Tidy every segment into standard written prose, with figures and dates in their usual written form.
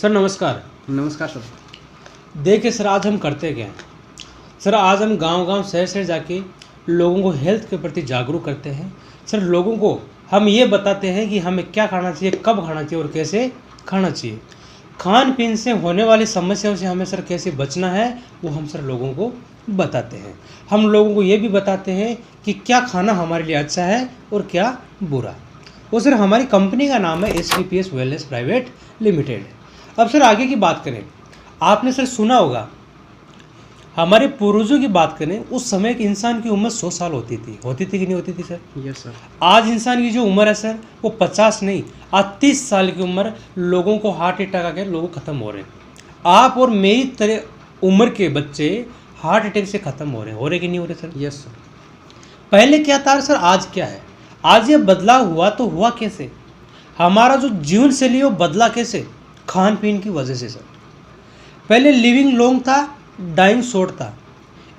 Sir नमस्कार। नमस्कार sir. देखिए सर, आज हम करते क्या हैं सर, आज हम गांव-गांव शहर-शहर जाके लोगों को हेल्थ के प्रति जागरूक करते हैं। सर लोगों को हम ये बताते हैं कि हमें क्या खाना चाहिए, कब खाना चाहिए और कैसे खाना चाहिए। खान-पीन से होने वाली समस्याओं से हमें सर कैसे बचना है, वो हम सर लोगों को बताते हैं। हम लोगों को ये भी बताते हैं कि क्या खाना हमारे लिए अच्छा है और क्या बुरा। वो सर हमारी कंपनी का नाम है एसटीपीएस वेलनेस प्राइवेट लिमिटेड। अब सर आगे की बात करें, आपने सर सुना होगा, हमारे पूर्वजों की बात करें, उस समय के इंसान की उम्र 100 साल होती थी कि नहीं होती थी सर? Yes sir. आज इंसान की जो उम्र है सर, वो 50 नहीं, आज 30 साल की उम्र लोगों को हार्ट अटैक आके लोग ख़त्म हो रहे हैं। आप और मेरी तरह उम्र के बच्चे हार्ट अटैक से ख़त्म हो रहे कि नहीं हो रहे सर? Yes sir. पहले क्या था सर, आज क्या है? आज ये बदलाव हुआ तो हुआ कैसे? हमारा जो जीवन शैली है वो बदला कैसे? खान पीन की वजह से सर। पहले लिविंग लॉन्ग था, डाइंग शॉर्ट था।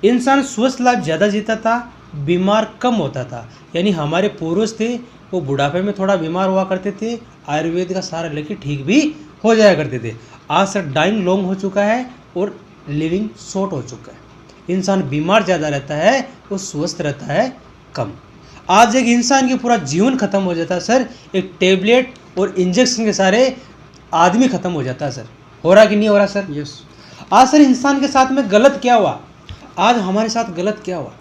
इंसान स्वस्थ लाइफ ज़्यादा जीता था, बीमार कम होता था। यानी हमारे पूर्वज थे, वो बुढ़ापे में थोड़ा बीमार हुआ करते थे, आयुर्वेद का सहारा लेके ठीक भी हो जाया करते थे। आज सर डाइंग लॉन्ग हो चुका है और लिविंग शॉर्ट हो चुका है। इंसान बीमार ज़्यादा रहता है, वो स्वस्थ रहता है कम। आज एक इंसान की पूरा जीवन खत्म हो जाता है सर, एक टेबलेट और इंजेक्शन के सारे आदमी खत्म हो जाता है सर। हो रहा कि नहीं हो रहा सर? यस। आज सर इंसान के साथ में गलत क्या हुआ? आज हमारे साथ गलत क्या हुआ?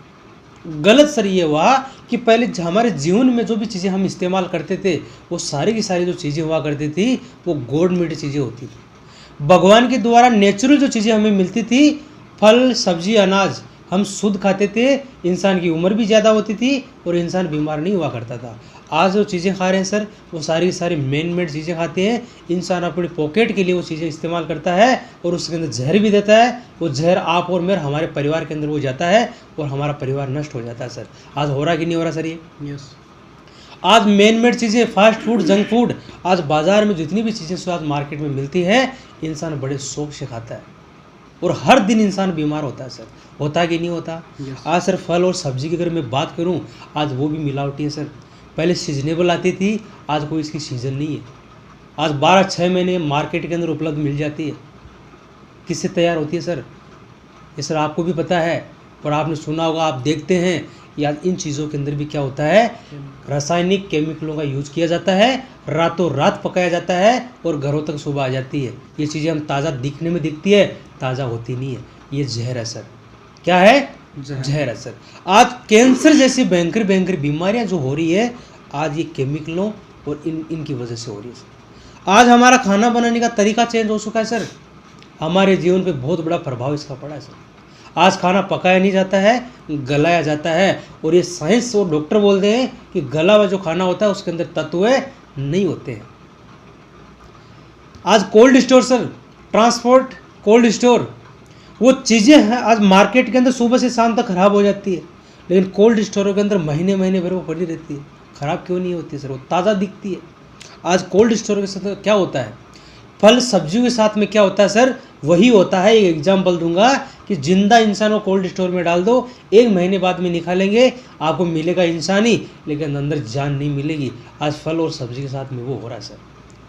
गलत सर ये हुआ कि पहले हमारे जीवन में जो भी चीज़ें हम इस्तेमाल करते थे, वो सारी की सारी जो चीज़ें हुआ करती थी, वो गॉड मेड चीज़ें होती थी। भगवान के द्वारा नेचुरल जो चीज़ें हमें मिलती थी, फल सब्जी अनाज, हम शुद्ध खाते थे, इंसान की उम्र भी ज़्यादा होती थी और इंसान बीमार नहीं हुआ करता था। आज जो चीज़ें खा रहे हैं सर, वो सारी की सारी मैन मेड चीज़ें खाते हैं। इंसान अपनी पॉकेट के लिए वो चीज़ें इस्तेमाल करता है और उसके अंदर जहर भी देता है। वो जहर आप और मेरे हमारे परिवार के अंदर वो जाता है और हमारा परिवार नष्ट हो जाता है सर। आज हो रहा कि नहीं हो रहा सर ये? यस। आज मैन मेड चीज़ें, फास्ट फूड, जंक फूड, आज बाज़ार में जितनी भी चीज़ें स्वाद मार्केट में मिलती है, इंसान बड़े शौक से खाता है और हर दिन इंसान बीमार होता है सर। होता कि नहीं होता? Yes. आज सर फल और सब्जी की अगर मैं बात करूं, आज वो भी मिलावटी है सर। पहले सीजनेबल आती थी, आज कोई इसकी सीज़न नहीं है। आज 12-6 महीने मार्केट के अंदर उपलब्ध मिल जाती है। किससे तैयार होती है सर? ये सर आपको भी पता है और आपने सुना होगा, आप देखते हैं या इन चीज़ों के अंदर भी क्या होता है, रासायनिक केमिकलों का यूज किया जाता है, रातों रात पकाया जाता है और घरों तक सुबह आ जाती है। ये चीज़ें हम ताज़ा दिखने में दिखती है, ताज़ा होती नहीं है। ये जहर है सर। क्या है? जहर है सर। आज कैंसर जैसी भयंकर भयंकर बीमारियां जो हो रही है, आज ये केमिकलों और इनकी वजह से हो रही है सर। आज हमारा खाना बनाने का तरीका चेंज हो चुका है सर। हमारे जीवन पे बहुत बड़ा प्रभाव इसका पड़ा है सर। आज खाना पकाया नहीं जाता है, गलाया जाता है और ये साइंस और डॉक्टर बोलते हैं कि गला हुआ जो खाना होता है उसके अंदर तत्व नहीं होते हैं। आज cold store sir, transport cold store, वो चीज़ें हैं आज मार्केट के अंदर सुबह से शाम तक ख़राब हो जाती है, लेकिन कोल्ड स्टोरों के अंदर महीने महीने भर वो पड़ी रहती है। ख़राब क्यों नहीं होती सर? वो ताज़ा दिखती है। आज कोल्ड स्टोर के साथ क्या होता है, फल सब्जियों के साथ में क्या होता है सर, वही होता है। एक एग्जाम्पल दूंगा कि जिंदा इंसान को कोल्ड स्टोर में डाल दो, 1 महीने बाद में निकालेंगे, आपको मिलेगा इंसान ही, लेकिन अंदर जान नहीं मिलेगी। आज फल और सब्जी के साथ में वो हो रहा है सर।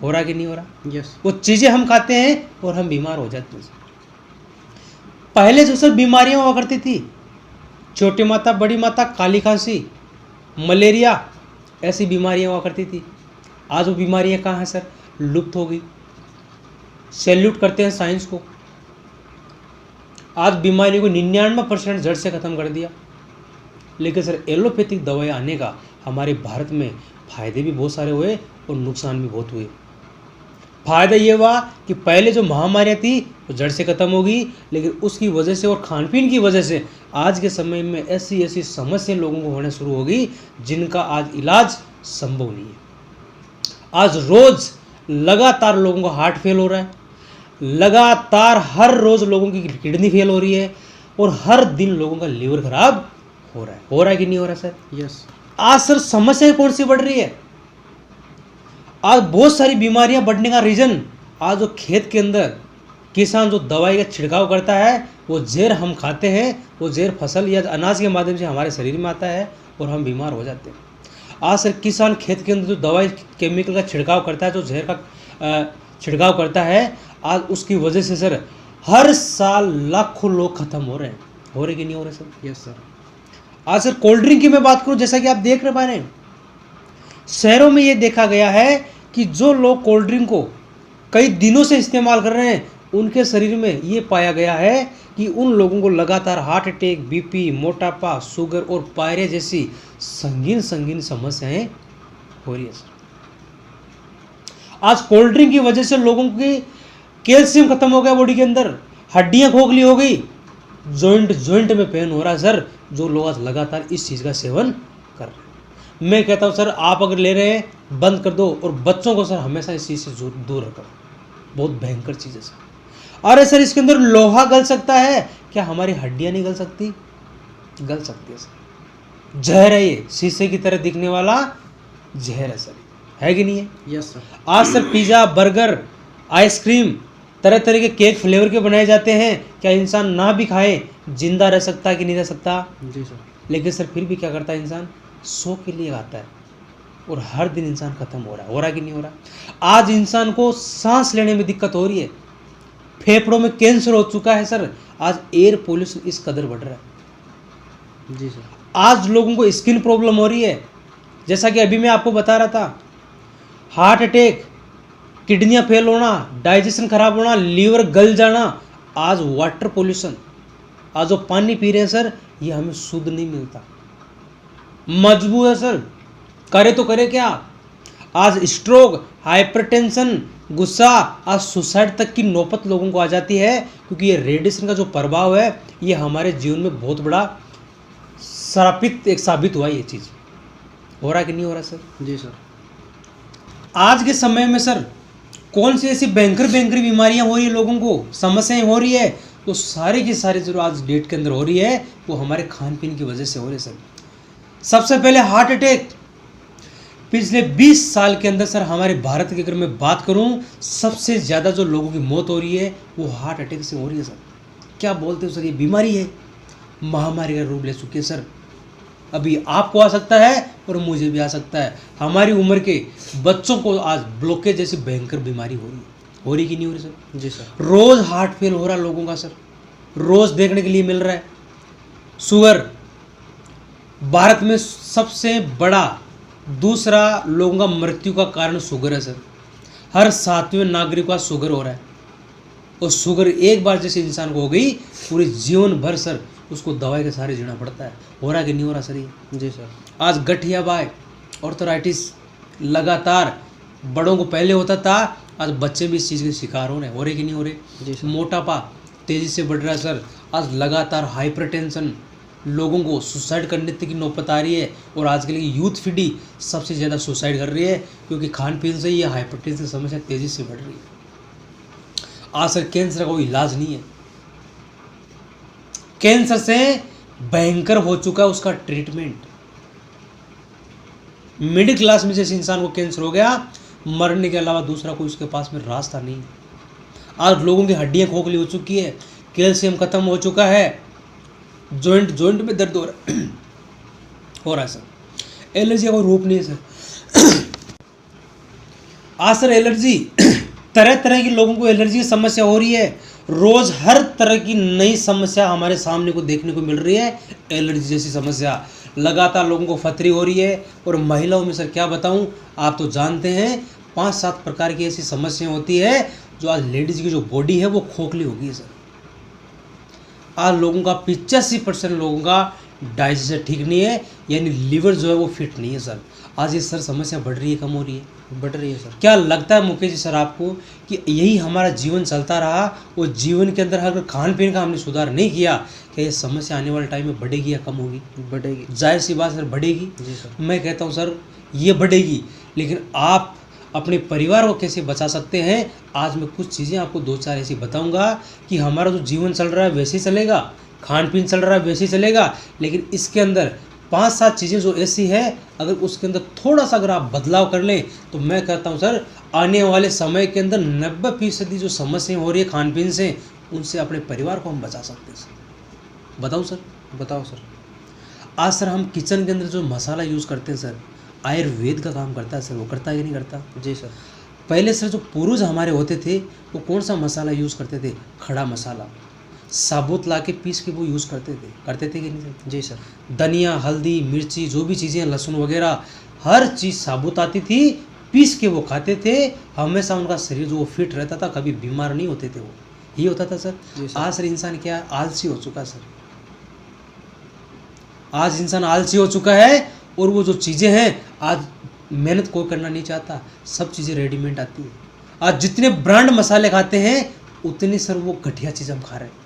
हो रहा कि नहीं हो रहा? यस। वो चीज़ें हम खाते हैं और हम बीमार हो जाते हैं। पहले जो सर बीमारियां हुआ करती थी, छोटी माता, बड़ी माता, काली खांसी, मलेरिया, ऐसी बीमारियां हुआ करती थी। आज वो बीमारियां कहाँ हैं सर? लुप्त हो गई। सैल्यूट करते हैं साइंस को। आज बीमारियों को 99% जड़ से ख़त्म कर दिया। लेकिन सर एलोपैथिक दवाएं आने का हमारे भारत में फ़ायदे भी बहुत सारे हुए और नुकसान भी बहुत हुए। फ़ायदा ये हुआ कि पहले जो महामारियाँ थी वो जड़ से ख़त्म हो गई, लेकिन उसकी वजह से और खान पीन की वजह से आज के समय में ऐसी ऐसी समस्याएं लोगों को होने शुरू हो गई जिनका आज इलाज संभव नहीं है। आज रोज़ लगातार लोगों को हार्ट फेल हो रहा है, लगातार हर रोज़ लोगों की किडनी फेल हो रही है और हर दिन लोगों का लीवर खराब हो रहा है। हो रहा है कि नहीं हो रहा सर? यस। आज सर समस्याएं कौन सी बढ़ रही है? आज बहुत सारी बीमारियां बढ़ने का रीज़न, आज जो खेत के अंदर किसान जो दवाई का छिड़काव करता है, वो जहर हम खाते हैं, वो जहर फसल या अनाज के माध्यम से हमारे शरीर में आता है और हम बीमार हो जाते हैं। आज सर किसान खेत के अंदर जो दवाई केमिकल का छिड़काव करता है, जो जहर का छिड़काव करता है, आज उसकी वजह से सर हर साल लाखों लोग खत्म हो रहे हैं। हो रहे कि नहीं हो रहे सर? Yes sir. आज सर कोल्ड ड्रिंक की मैं बात करूं, जैसा कि आप देख रहे पा रहे हैं, शहरों में ये देखा गया है कि जो लोग कोल्ड ड्रिंक को कई दिनों से इस्तेमाल कर रहे हैं, उनके शरीर में ये पाया गया है कि उन लोगों को लगातार हार्ट अटैक, बीपी, मोटापा, शुगर और पायरिया जैसी संगीन संगीन समस्याएं हो रही है सर। आज कोल्ड ड्रिंक की वजह से लोगों की कैल्शियम खत्म हो गया बॉडी के अंदर, हड्डियां खोखली हो गई, जॉइंट में पेन हो रहा है सर, जो लोग आज लगातार इस चीज़ का सेवन कर रहे हैं। मैं कहता हूं सर, आप अगर ले रहे हैं बंद कर दो, और बच्चों को सर हमेशा इस चीज़ से दूर रखो। बहुत भयंकर चीज़ है सर। अरे सर, इसके अंदर लोहा गल सकता है, क्या हमारी हड्डियां नहीं गल सकती? गल सकती है सर। जहर है ये, शीशे की तरह दिखने वाला जहर है सर, है कि नहीं है? Yes sir. आज सर पिज़्ज़ा, बर्गर, आइसक्रीम, तरह तरह के केक फ्लेवर के बनाए जाते हैं। क्या इंसान ना भी खाए जिंदा रह सकता है कि नहीं रह सकता? जी सर। लेकिन सर फिर भी क्या करता है इंसान? सौ के लिए खाता है, और हर दिन इंसान खत्म हो रहा है कि नहीं हो रहा? आज इंसान को सांस लेने में दिक्कत हो रही है, फेफड़ों में कैंसर हो चुका है सर। आज एयर पोल्यूशन इस कदर बढ़ रहा है। जी सर। आज लोगों को स्किन प्रॉब्लम हो रही है, जैसा कि अभी मैं आपको बता रहा था, हार्ट अटैक, किडनियां फेल होना, डाइजेशन खराब होना, लीवर गल जाना। आज वाटर पोल्यूशन, आज जो पानी पी रहे हैं सर, ये हमें शुद्ध नहीं मिलता, मजबूर है सर। करे तो करे क्या? आज स्ट्रोक, हाइपरटेंशन, गुस्सा, आज सुसाइड तक की नौबत लोगों को आ जाती है, क्योंकि ये रेडिएशन का जो प्रभाव है, ये हमारे जीवन में बहुत बड़ा श्रापित एक साबित हुआ। ये चीज़ हो रहा कि नहीं हो रहा सर? जी सर। आज के समय में सर कौन सी ऐसी भयंकर भयंकर बीमारियां हो रही है, लोगों को समस्याएं हो रही है, तो सारी की सारी जो आज डेट के अंदर हो रही है, वो हमारे खान पीन की वजह से हो रही है सर। सबसे पहले हार्ट अटैक। पिछले 20 साल के अंदर सर हमारे भारत की अगर मैं बात करूं, सबसे ज़्यादा जो लोगों की मौत हो रही है वो हार्ट अटैक से हो रही है सर। क्या बोलते हो सर? ये बीमारी है, महामारी का रूप ले चुकी है सर। अभी आपको आ सकता है और मुझे भी आ सकता है। हमारी उम्र के बच्चों को आज ब्लॉकेज जैसी भयंकर बीमारी हो रही कि नहीं हो रही सर? जी सर। रोज़ हार्ट फेल हो रहा है लोगों का सर, रोज़ देखने के लिए मिल रहा है। शुगर भारत में सबसे बड़ा दूसरा लोगों का मृत्यु का कारण शुगर है सर। हर 7वें नागरिक का शुगर हो रहा है, और शुगर एक बार जैसे इंसान को हो गई, पूरे जीवन भर सर उसको दवाई के सहारे जीना पड़ता है। हो रहा कि नहीं हो रहा सर? ये जी सर। आज गठिया बाय, ऑर्थराइटिस लगातार बड़ों को पहले होता था, आज बच्चे भी इस चीज़ के शिकार हो रहे कि नहीं हो रहे? जी सर। मोटापा तेज़ी से बढ़ रहा है सर। आज लगातार हाइपरटेंशन, लोगों को सुसाइड करने तक की नौबत आ रही है, और आजकल की यूथ पीढ़ी सबसे ज़्यादा सुसाइड कर रही है, क्योंकि खान पीन से ही ये हाइपरटेंशन की समस्या तेज़ी से बढ़ रही है। आज सर कैंसर का कोई इलाज नहीं है, कैंसर से भयंकर हो चुका है उसका ट्रीटमेंट। मिडिल क्लास में जैसे इंसान को कैंसर हो गया, मरने के अलावा दूसरा कोई उसके पास में रास्ता नहीं। आज लोगों की हड्डियां खोखली हो चुकी है, कैल्शियम खत्म हो चुका है, जॉइंट में दर्द हो रहा है सर। एलर्जी का कोई रूप नहीं है सर। आज सर एलर्जी, तरह तरह की लोगों को एलर्जी की समस्या हो रही है। रोज़ हर तरह की नई समस्या हमारे सामने को देखने को मिल रही है। एलर्जी जैसी समस्या लगातार लोगों को फतरी हो रही है, और महिलाओं में सर क्या बताऊं, आप तो जानते हैं 5-7 प्रकार की ऐसी समस्याएं होती है, जो आज लेडीज़ की जो बॉडी है वो खोखली हो गई है सर। आज लोगों का 85% लोगों का डाइजेशन ठीक नहीं है, यानी लीवर जो है वो फिट नहीं है सर। आज ये सर समस्या बढ़ रही है, कम हो रही है? बढ़ रही है सर। क्या लगता है मुकेश जी सर आपको कि यही हमारा जीवन चलता रहा, और जीवन के अंदर अगर खान पीन का हमने सुधार नहीं किया, क्या ये समस्या आने वाले टाइम में बढ़ेगी या कम होगी? बढ़ेगी। जाहिर सी बात सर, बढ़ेगी। जी सर। मैं कहता हूँ सर ये बढ़ेगी, लेकिन आप अपने परिवार को कैसे बचा सकते हैं, आज मैं कुछ चीज़ें आपको 2-4 ऐसी बताऊँगा कि हमारा जो जीवन चल रहा है वैसे ही चलेगा, खान पीन चल रहा है वैसे ही चलेगा, लेकिन इसके अंदर 5-7 चीज़ें जो ऐसी है, अगर उसके अंदर थोड़ा सा अगर आप बदलाव कर लें, तो मैं कहता हूँ सर आने वाले समय के अंदर 90% जो समस्याएं हो रही है खान पीन से, उनसे अपने परिवार को हम बचा सकते हैं सर। बताऊँ सर? बताओ सर। आज सर हम किचन के अंदर जो मसाला यूज़ करते हैं सर, आयुर्वेद का काम करता है सर, वो करता है कि नहीं करता? जी सर। पहले सर जो पूर्वज हमारे होते थे वो कौन सा मसाला यूज़ करते थे? खड़ा मसाला साबुत ला के पीस के वो यूज़ करते थे कि नहीं सर? जी सर। धनिया, हल्दी, मिर्ची, जो भी चीज़ें, लहसुन वगैरह हर चीज़ साबुत आती थी, पीस के वो खाते थे। हमेशा उनका शरीर जो फिट रहता था, कभी बीमार नहीं होते थे वो। ये होता था सर। आज सर इंसान क्या है? आलसी हो चुका सर। आज इंसान आलसी हो चुका है और वो जो चीज़ें हैं आज मेहनत कोई करना नहीं चाहता, सब चीज़ें रेडीमेड आती है। आज जितने ब्रांड मसाले खाते हैं उतनी सर वो घटिया चीज़ हम खा रहे हैं।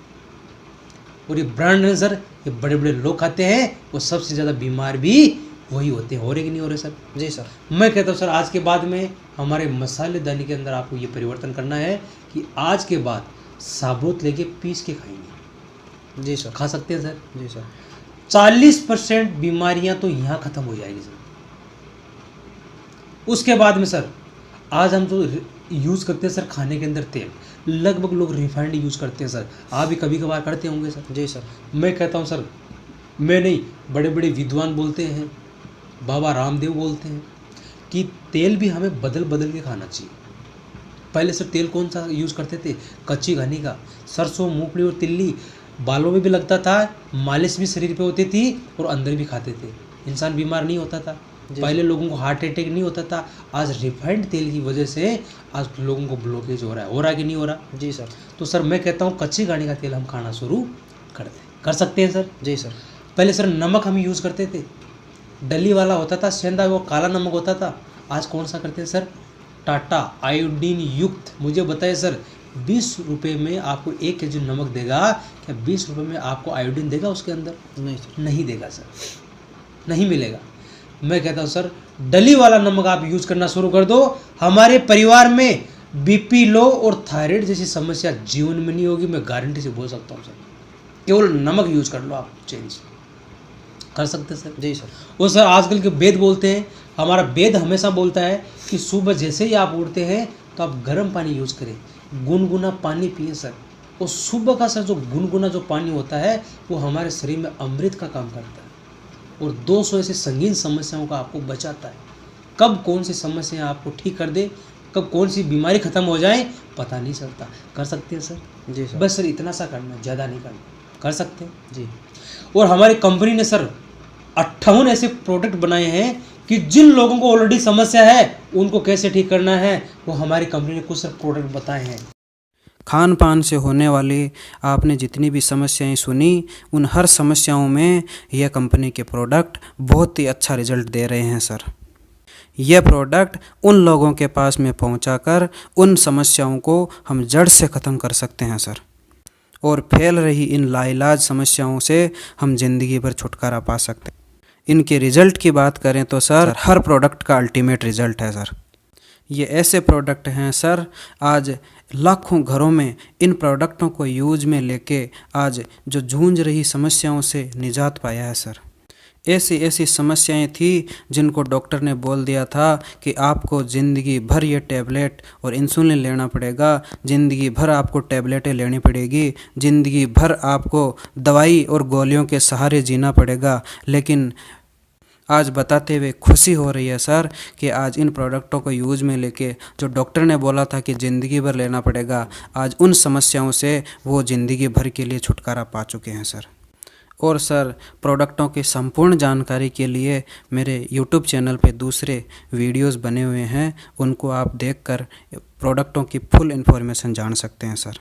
और ये ब्रांड है सर, ये बड़े बड़े लोग खाते हैं, वो सबसे ज़्यादा बीमार भी वही होते हैं। हो रहे कि नहीं हो रहे सर? जी सर। मैं कहता हूँ सर आज के बाद में हमारे मसालेदानी के अंदर आपको ये परिवर्तन करना है कि आज के बाद साबुत लेके पीस के खाएंगे। जी सर। खा सकते हैं सर? जी सर। 40% बीमारियां तो यहाँ खत्म हो जाएगी सर। उसके बाद में सर आज हम जो यूज़ करते हैं सर खाने के अंदर तेल, लगभग लोग रिफाइंड यूज़ करते हैं सर। आप भी कभी कभार करते होंगे सर? जी सर। मैं कहता हूँ सर, मैं नहीं, बड़े बड़े विद्वान बोलते हैं, बाबा रामदेव बोलते हैं कि तेल भी हमें बदल बदल के खाना चाहिए। पहले सर तेल कौन सा यूज़ करते थे? कच्ची घानी का, सरसों, मूंगफली और तिल्ली बालों में भी लगता था, मालिश भी शरीर पे होती थी और अंदर भी खाते थे। इंसान बीमार नहीं होता था। पहले लोगों को हार्ट अटैक नहीं होता था। आज रिफाइंड तेल की वजह से आज लोगों को ब्लॉकेज हो रहा है कि नहीं हो रहा? जी सर। तो सर मैं कहता हूँ कच्ची घानी का तेल हम खाना शुरू कर सकते हैं सर। जी सर। पहले सर नमक हम यूज़ करते थे, डली वाला होता था, सेंधा, वो काला नमक होता था। आज कौन सा करते हैं सर? टाटा आयोडीन युक्त। मुझे बताइए सर, 20 रुपये में आपको 1 kg नमक देगा क्या? 20 रुपये में आपको आयोडीन देगा उसके अंदर? नहीं सर। नहीं देगा सर, नहीं मिलेगा। मैं कहता हूँ सर डली वाला नमक आप यूज़ करना शुरू कर दो। हमारे परिवार में बीपी लो और थायराइड जैसी समस्या जीवन में नहीं होगी, मैं गारंटी से बोल सकता हूँ सर। केवल नमक यूज़ कर लो, आप चेंज कर सकते हैं सर। जी सर। वो सर आजकल के वेद बोलते हैं, हमारा वेद हमेशा बोलता है कि सुबह जैसे ही आप उठते हैं तो आप गर्म पानी यूज़ करें, गुनगुना पानी पिए सर। और सुबह का सर जो गुनगुना जो पानी होता है वो हमारे शरीर में अमृत का काम करता है और 200 ऐसी संगीन समस्याओं का आपको बचाता है। कब कौन सी समस्या आपको ठीक कर दे, कब कौन सी बीमारी खत्म हो जाए पता नहीं चलता। कर सकते हैं सर? जी सर। बस सर इतना सा करना, ज़्यादा नहीं करना। कर सकते हैं जी। और हमारी कंपनी ने सर 58 ऐसे प्रोडक्ट बनाए हैं कि जिन लोगों को ऑलरेडी समस्या है उनको कैसे ठीक करना है वो हमारी कंपनी ने कुछ सर प्रोडक्ट बताए हैं। खान पान से होने वाली आपने जितनी भी समस्याएं सुनी, उन हर समस्याओं में यह कंपनी के प्रोडक्ट बहुत ही अच्छा रिजल्ट दे रहे हैं सर। यह प्रोडक्ट उन लोगों के पास में पहुंचाकर उन समस्याओं को हम जड़ से ख़त्म कर सकते हैं सर। और फैल रही इन लाइलाज समस्याओं से हम ज़िंदगी भर छुटकारा पा सकते हैं। इनके रिज़ल्ट की बात करें तो सर हर प्रोडक्ट का अल्टीमेट रिज़ल्ट है सर। ये ऐसे प्रोडक्ट हैं सर, आज लाखों घरों में इन प्रोडक्टों को यूज में लेके आज जो जूझ रही समस्याओं से निजात पाया है सर। ऐसी ऐसी समस्याएं थी जिनको डॉक्टर ने बोल दिया था कि आपको ज़िंदगी भर ये टैबलेट और इंसुलिन लेना पड़ेगा, ज़िंदगी भर आपको टैबलेटें लेनी पड़ेगी, ज़िंदगी भर आपको दवाई और गोलियों के सहारे जीना पड़ेगा। लेकिन आज बताते हुए खुशी हो रही है सर कि आज इन प्रोडक्टों को यूज़ में लेके जो डॉक्टर ने बोला था कि ज़िंदगी भर लेना पड़ेगा, आज उन समस्याओं से वो ज़िंदगी भर के लिए छुटकारा पा चुके हैं सर। और सर प्रोडक्टों की संपूर्ण जानकारी के लिए मेरे YouTube चैनल पे दूसरे वीडियोस बने हुए हैं, उनको आप देखकर प्रोडक्टों की फुल इन्फॉर्मेशन जान सकते हैं सर।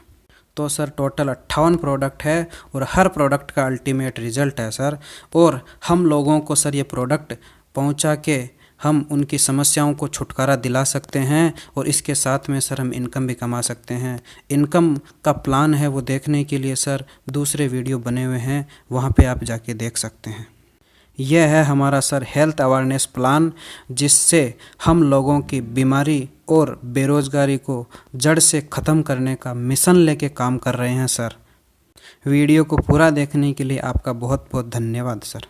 तो सर टोटल 58 प्रोडक्ट है और हर प्रोडक्ट का अल्टीमेट रिज़ल्ट है सर। और हम लोगों को सर ये प्रोडक्ट पहुंचा के हम उनकी समस्याओं को छुटकारा दिला सकते हैं और इसके साथ में सर हम इनकम भी कमा सकते हैं। इनकम का प्लान है वो देखने के लिए सर दूसरे वीडियो बने हुए हैं, वहाँ पे आप जाके देख सकते हैं। यह है हमारा सर हेल्थ अवेयरनेस प्लान, जिससे हम लोगों की बीमारी और बेरोज़गारी को जड़ से ख़त्म करने का मिशन लेके काम कर रहे हैं सर। वीडियो को पूरा देखने के लिए आपका बहुत बहुत धन्यवाद सर।